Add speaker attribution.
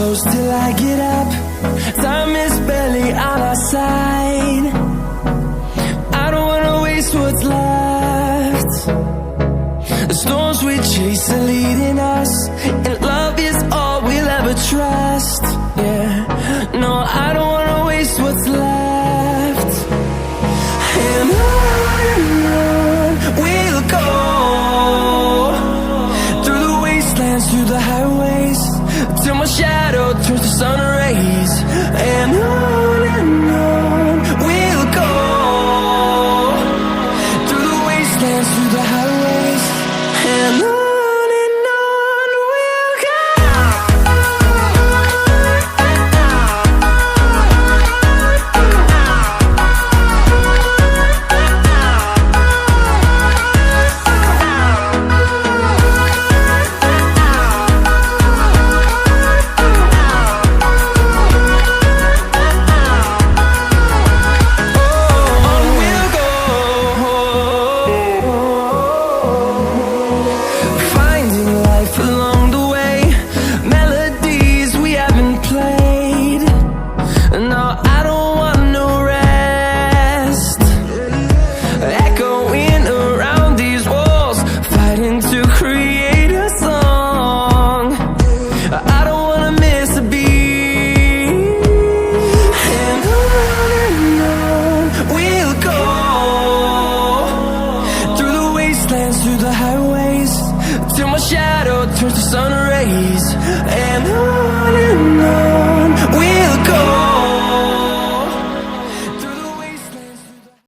Speaker 1: close till I get up. Time is barely on our side. I don't wanna waste what's left. The storms we chase are leading us, and love is all we'll ever trust. Yeah, no, I don't wanna waste what's left. And on we'll go, through the wastelands, through the highways, till my shadow turns to sun rays. And on we'll go, through the wastelands, through the highways, and on we'll go. Through the highways, till my shadow turns to sun rays. And on